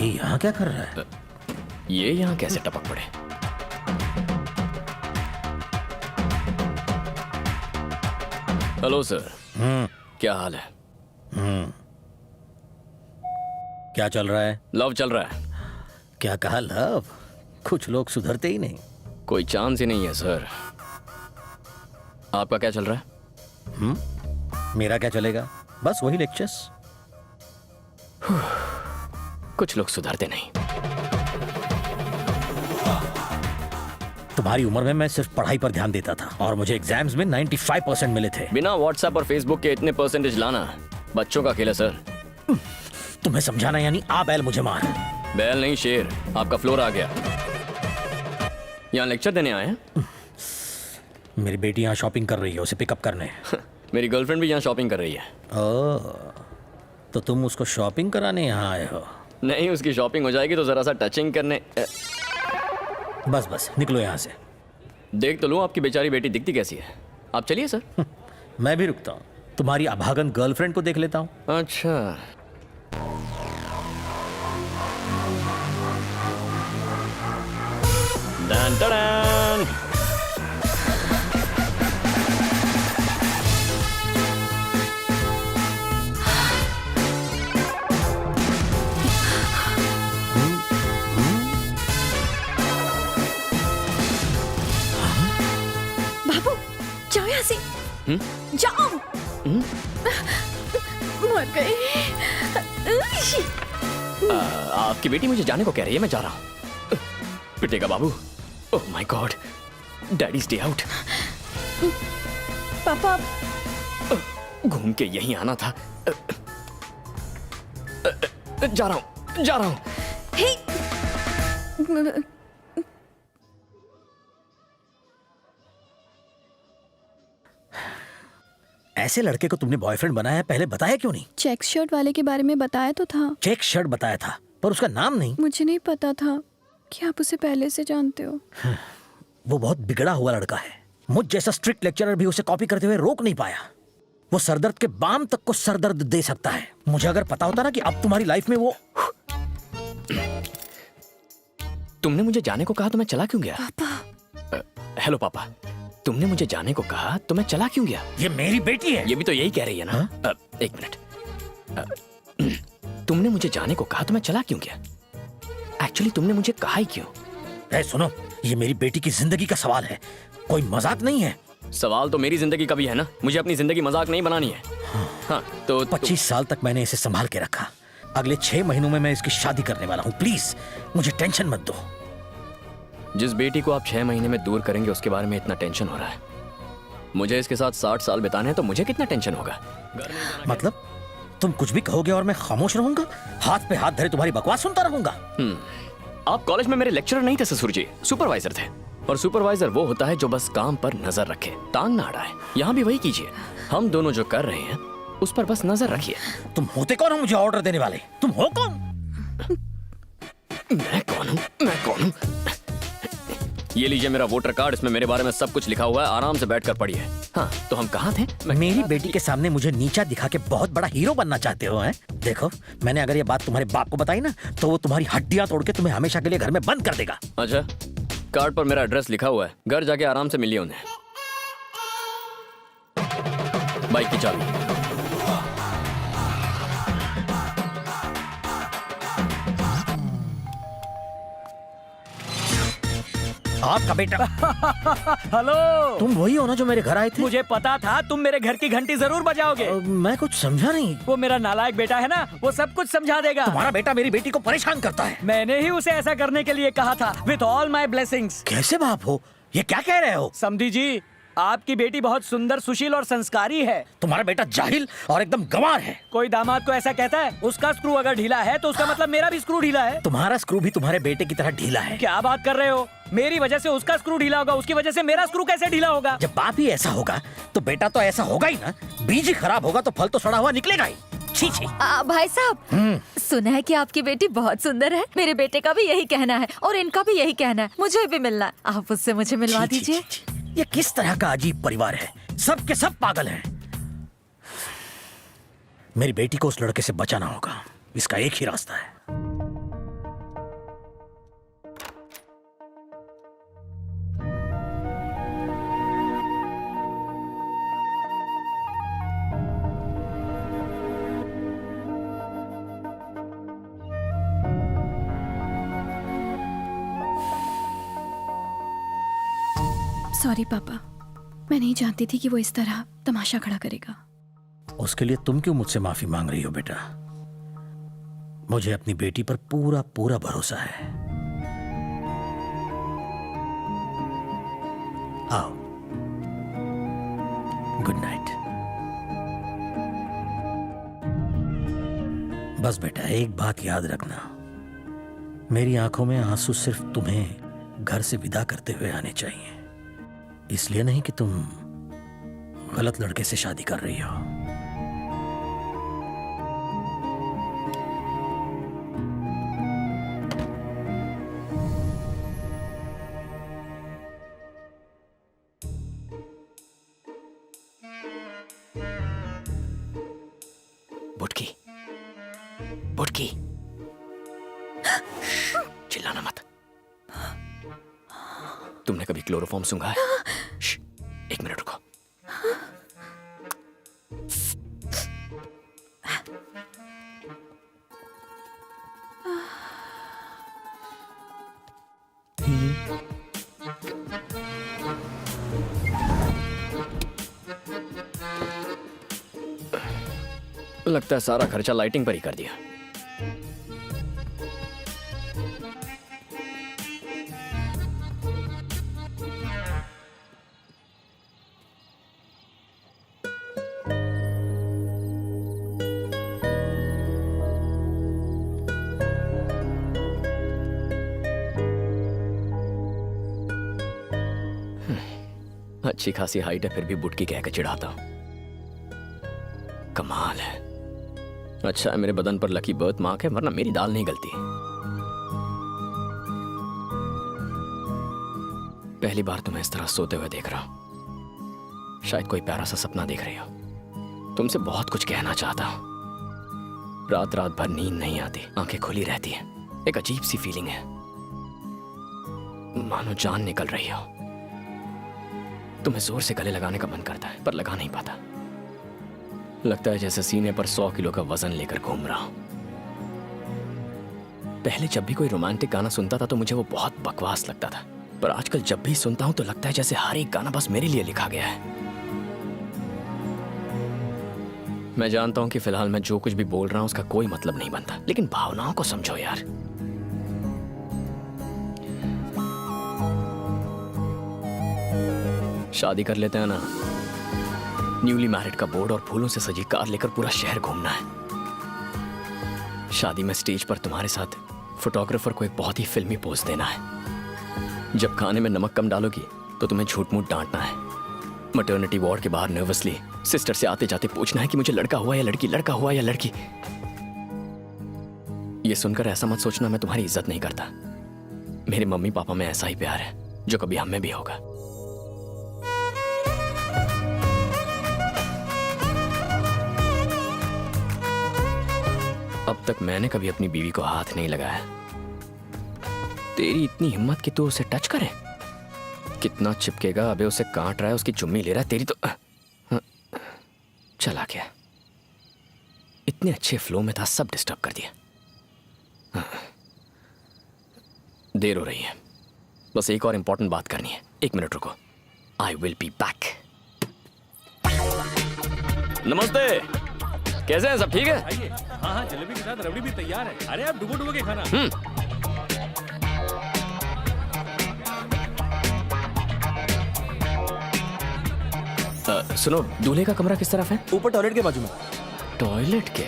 ये यहाँ क्या कर रहा है? ये यहाँ कैसे टपक पड़े? Hello sir. क्या हाल है? क्या चल रहा है? लव चल रहा है। क्या कहा लव? कुछ लोग सुधरते ही नहीं। कोई चांस ही नहीं है सर। आपका क्या चल रहा है? मेरा क्या चलेगा? बस वही लेक्चर्स। कुछ लोग सुधरते नहीं। तुम्हारी उम्र में मैं सिर्फ पढ़ाई पर ध्यान देता था और मुझे एग्जाम्स में 95% मिले थे। बिना व्हाट्सएप और फेसबुक के इतने परसेंटेज लाना बच्चों का खेल है सर। तुम्हें समझाना यानी आ बैल मुझे मार। बैल नहीं शेर। आपका फ्लोर आ गया। यहाँ लेक्चर देने आए हैं? मेरी बेटी यहाँ शॉपिंग कर रही है, उसे पिकअप करने। मेरी गर्लफ्रेंड भी यहाँ शॉपिंग कर रही है। ओह, तो तुम उसको शॉपिंग कराने यहाँ आए हो? नहीं, उसकी शॉपिंग हो जाएगी तो जरा सा टचिंग करने। बस बस निकलो यहाँ से। देख तो लो आपकी बेचारी बेटी दिखती कैसी है। आप चलिए सर। मैं भी रुकता हूँ। तुम्हारी अभागन गर्लफ्रेंड को देख लेता हूँ। अच्छा। Done done. बाबू जाओ यहाँ से। जाओ। मर गई। आपकी बेटी मुझे जाने को कह रही है, मैं जा रहा हूँ। पिटेगा बाबू। Oh my god. Daddy stay out. पापा घूम के यहीं आना था। जा रहा हूँ, जा रहा हूँ। हे ऐसे लड़के को तुमने बॉयफ्रेंड बनाया है, पहले बताया क्यों नहीं? चेक शर्ट वाले के बारे में बताया तो था। चेक शर्ट बताया था पर उसका नाम नहीं। मुझे नहीं पता था कि आप उसे पहले से जानते हो। वो बहुत बिगड़ा हुआ लड़का है। मुझ जैसा स्ट्रिक्ट लेक्चरर भी उसे कॉपी करते हुए रोक नहीं पाया। वो सरदर्द के बाम तक को सरदर्द दे सकता है। मुझे अगर पता होता ना कि अब तुम्हारी लाइफ में वो। तुमने मुझे जाने को कहा तो मैं चला क्यों गया? पापा हेलो पापा। तुमने मुझे जाने को कहा तो मैं चला क्यों गया? ये मेरी बेटी है। ये भी तो यही कह रही है ना? एक मिनट। तुमने मुझे जाने को कहा तो मैं चला क्यों गया? एक्चुअली तुमने मुझे कहा ही क्यों? सुनो, ये मेरी बेटी की जिंदगी का सवाल है, कोई मजाक नहीं है। सवाल तो मेरी जिंदगी का भी है ना। मुझे अपनी जिंदगी मजाक नहीं बनानी है। हाँ तो 25 साल तक मैंने इसे संभाल के रखा। अगले 6 महीनों में मैं इसकी शादी करने वाला हूँ। प्लीज मुझे टेंशन मत दो। जिस बेटी को आप 6 महीने में दूर करेंगे उसके बारे में इतना टेंशन हो रहा है। मुझे इसके साथ 60 साल बिताने हैं तो मुझे कितना टेंशन होगा? मतलब तुम कुछ भी कहोगे और मैं खामोश रहूंगा? हाथ पे हाथ धरे तुम्हारी बकवास सुनता रहूंगा? आप कॉलेज में मेरे लेक्चरर नहीं थे ससुर जी, सुपरवाइजर थे। और सुपरवाइजर वो होता है जो बस काम पर नजर रखे, टांग ना अड़ाए। यहाँ भी वही कीजिए। हम दोनों जो कर रहे हैं उस पर बस नजर रखिए। तुम होते कौन हो मुझे ऑर्डर देने वाले? तुम हो कौन? मैं कौन हूँ? मैं कौन हूँ? ये लीजिए मेरा वोटर कार्ड, इसमें मेरे बारे में सब कुछ लिखा हुआ है। आराम से बैठकर पढ़िए। हाँ तो हम कहाँ थे? मेरी बेटी के सामने मुझे नीचा दिखा के बहुत बड़ा हीरो बनना चाहते हो हैं? देखो, मैंने अगर ये बात तुम्हारे बाप को बताई ना तो वो तुम्हारी हड्डियां तोड़ के तुम्हें हमेशा के लिए घर में बंद कर देगा। अच्छा, कार्ड पर मेरा एड्रेस लिखा हुआ है। घर जाके आराम से मिलिए उन्हें। बाइक की चाबी। आपका बेटा। हेलो। तुम वही हो ना जो मेरे घर आए थे? मुझे पता था तुम मेरे घर की घंटी जरूर बजाओगे। मैं कुछ समझा नहीं। वो मेरा नालायक बेटा है ना, वो सब कुछ समझा देगा। तुम्हारा बेटा मेरी बेटी को परेशान करता है। मैंने ही उसे ऐसा करने के लिए कहा था, विथ ऑल माई ब्लेसिंग्स। कैसे बाप हो? ये क्या कह रहे हो? समधी जी, आपकी बेटी बहुत सुंदर, सुशील और संस्कारी है। तुम्हारा बेटा जाहिल और एकदम गंवार है। कोई दामाद को ऐसा कहता है? उसका स्क्रू अगर ढीला है तो उसका मतलब मेरा भी स्क्रू ढीला है। तुम्हारा स्क्रू भी तुम्हारे बेटे की तरह ढीला है। क्या बात कर रहे हो? मेरी वजह से उसका स्क्रू ढीला होगा, उसकी वजह से मेरा स्क्रू कैसे ढीला होगा? जब बाप ही ऐसा होगा तो बेटा तो ऐसा होगा ही ना। बीज ही खराब होगा तो फल तो सड़ा हुआ निकलेगा ही। छी छी। भाई साहब, सुना है कि आपकी बेटी बहुत सुंदर है। मेरे बेटे का भी यही कहना है और इनका भी यही कहना है। मुझे भी मिलना है। आप उससे मुझे मिलवा छी, छी, दीजिए। छी, छी। ये किस तरह का अजीब परिवार है? सब के सब पागल हैं। मेरी बेटी को उस लड़के से बचाना होगा। इसका एक ही रास्ता है। सॉरी पापा, मैं नहीं जानती थी कि वो इस तरह तमाशा खड़ा करेगा। उसके लिए तुम क्यों मुझसे माफी मांग रही हो बेटा? मुझे अपनी बेटी पर पूरा पूरा भरोसा है। आओ, गुड नाइट। बस बेटा एक बात याद रखना, मेरी आंखों में आंसू सिर्फ तुम्हें घर से विदा करते हुए आने चाहिए, इसलिए नहीं कि तुम गलत लड़के से शादी कर रही हो। बुटकी, बुटकी, चिल्लाना मत। तुमने कभी क्लोरोफॉर्म सूंघा है? श्श, एक मिनट रुको। लगता है सारा खर्चा लाइटिंग पर ही कर दिया। अच्छी खासी हाइट है, फिर भी बुटकी कह के चिढ़ाता हूं। कमाल है। अच्छा है मेरे बदन पर लकी बर्थ मार्क है, वरना मेरी दाल नहीं गलती। पहली बार तुम्हें इस तरह सोते हुए देख रहा हूं। शायद कोई प्यारा सा सपना देख रही हो। तुमसे बहुत कुछ कहना चाहता हूं। रात रात भर नींद नहीं आती, आंखें खुली रहती हैं। एक अजीब सी फीलिंग है, मानो जान निकल रही हो। तुम्हें जोर से गले लगाने का मन करता है, पर लगा नहीं पाता। लगता है जैसे सीने पर 100 किलो का वजन लेकर घूम रहा हूं। पहले जब भी कोई रोमांटिक गाना सुनता था तो मुझे वो बहुत बकवास लगता था, पर आजकल जब भी सुनता हूं तो लगता है जैसे हर एक गाना बस मेरे लिए लिखा गया है। मैं जानता हूं कि फिलहाल मैं जो कुछ भी बोल रहा हूं उसका कोई मतलब नहीं बनता, लेकिन भावनाओं को समझो यार। शादी कर लेते हैं ना। न्यूली मैरिड का बोर्ड और फूलों से सजी कार लेकर पूरा शहर घूमना है। शादी में स्टेज पर तुम्हारे साथ फोटोग्राफर को एक बहुत ही फिल्मी पोज देना है। जब खाने में नमक कम डालोगी तो तुम्हें झूठ मूठ डांटना है। मैटरनिटी वार्ड के बाहर नर्वसली सिस्टर से आते जाते पूछना है कि मुझे लड़का हुआ या लड़की, लड़का हुआ या लड़की। ये सुनकर ऐसा मत सोचना मैं तुम्हारी इज्जत नहीं करता। मेरे मम्मी पापा में ऐसा ही प्यार है जो कभी हमें भी होगा। अब तक मैंने कभी अपनी बीवी को हाथ नहीं लगाया। तेरी इतनी हिम्मत कि तू उसे टच करे? कितना चिपकेगा? अबे उसे काट रहा है, उसकी चुम्मी ले रहा है। तेरी तो चला गया। इतने अच्छे फ्लो में था, सब डिस्टर्ब कर दिया। देर हो रही है, बस एक और इंपॉर्टेंट बात करनी है। 1 मिनट रुको, आई विल बी बैक। नमस्ते, कैसे हैं सब? ठीक है? आइए। हाँ हाँ, जलेबी के साथ रबड़ी भी तैयार है। अरे आप डुबो डुबो के खाना। सुनो, दूल्हे का कमरा किस तरफ है? ऊपर टॉयलेट के बाजू में। टॉयलेट के?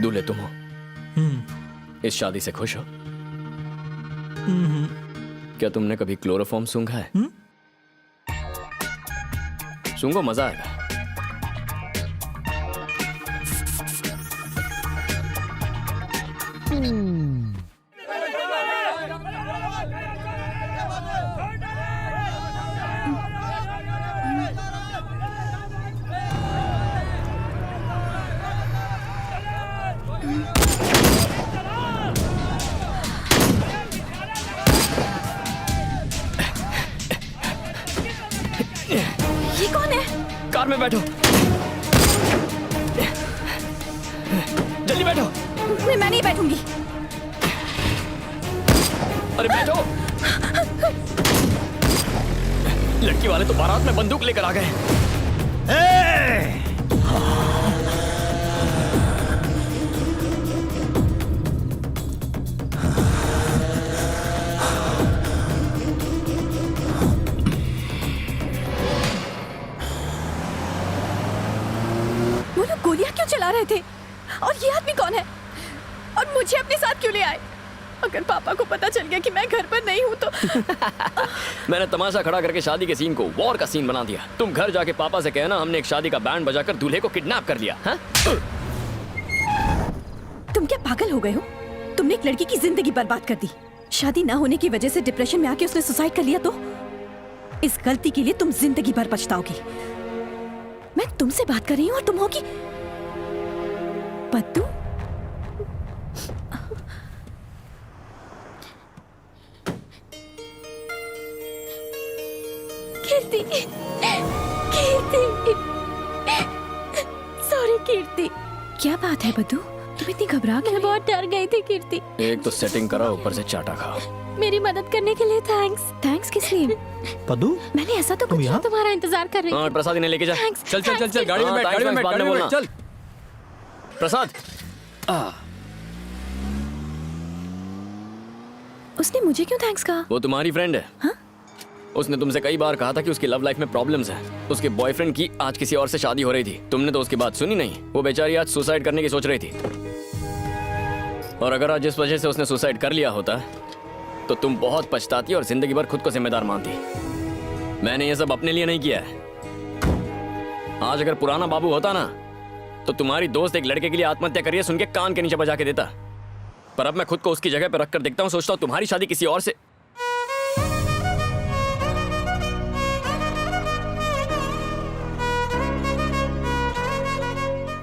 दूल्हे तुम हो? इस शादी से खुश हो? क्या तुमने कभी क्लोरोफॉर्म सूंघा है? सूंघो, मजा आएगा। में बैठो, जल्दी बैठो। मैं नहीं बैठूंगी। अरे बैठो। लड़की वाले तो बारात में बंदूक लेकर आ गए। वो लोग गोलियां क्यों चला रहे थे? और ये आदमी कौन है? और मुझे अपने साथ क्यों ले आए? अगर पापा को पता चल गया कि मैं घर पर नहीं हूँ तो मैंने तमाशा खड़ा करके शादी के सीन को वॉर का सीन बना दिया। तुम घर जाके पापा से कहना हमने एक शादी का बैंड बजाकर दूल्हे को किडनैप कर लिया। हाँ? तुम क्या पागल हो गए हो? तुमने एक लड़की की जिंदगी बर्बाद कर दी। शादी ना होने की वजह से डिप्रेशन में आके उसने सुसाइड कर लिया तो इस गलती के लिए तुम जिंदगी भर पछताओगी। मैं तुमसे बात कर रही हूँ और तुम होगी पद्दू। कीर्ति, कीर्ति, सॉरी कीर्ति। क्या बात है बद्दू? तुम इतनी घबरा गई? मैं बहुत डर गई थी कीर्ति। एक तो सेटिंग करा, ऊपर से चाटा खाओ। मेरी मदद करने के लिए थैंक्स। थैंक्स किस लिए? पद्दू, मैंने ऐसा तो कुछ नहीं, तुम्हारा इंतजार कर रही हूँ। हाँ, प्रसाद इन्हें लेके जा। Thanks, चल चल चल चल, thanks, गाड़ी में बैठ, हाँ, गाड़ी में बैठ, बाद में गाड़ी में बोलना। बैठ, चल। प्रसाद, उसने मुझे क्यों थैंक्स कहा? वो तुम्हारी फ्रेंड है। हाँ? उसने तुमसे कई बार कहा था कि उसकी लव लाइफ में प्रॉब्लम्स हैं। उसके बॉयफ्रेंड की आज किसी और से शादी हो रही थी। तुमने तो उसकी बात सुनी नहीं। वो बेचारी आज सुसाइड करने की सोच रही थी। और अगर आज जिस वजह से उसने सुसाइड कर लिया होता तो तुम बहुत पछताती और जिंदगी भर खुद को जिम्मेदार मानती। मैंने ये सब अपने लिए नहीं किया है। आज अगर पुराना बाबू होता ना तो तुम्हारी दोस्त एक लड़के के लिए आत्महत्या करिए सुन के कान के नीचे बजा के देता। पर अब मैं खुद को उसकी जगह पर रखकर देखता हूँ, सोचता हूँ तुम्हारी शादी किसी और से।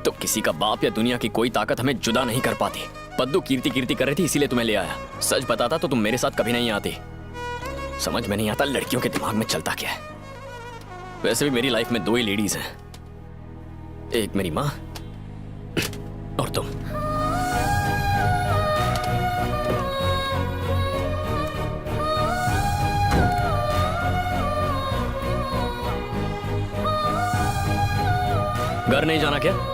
तो किसी का बाप या दुनिया की कोई ताकत हमें जुदा नहीं कर पाती। पद्दू कीर्ति कीर्ति कर रही थी इसीलिए तुम्हें ले आया। सच बताता तो तुम मेरे साथ कभी नहीं आती। समझ में नहीं आता लड़कियों के दिमाग में चलता क्या है। वैसे भी मेरी लाइफ में दो ही लेडीज हैं, एक मेरी माँ और तुम। घर नहीं जाना क्या?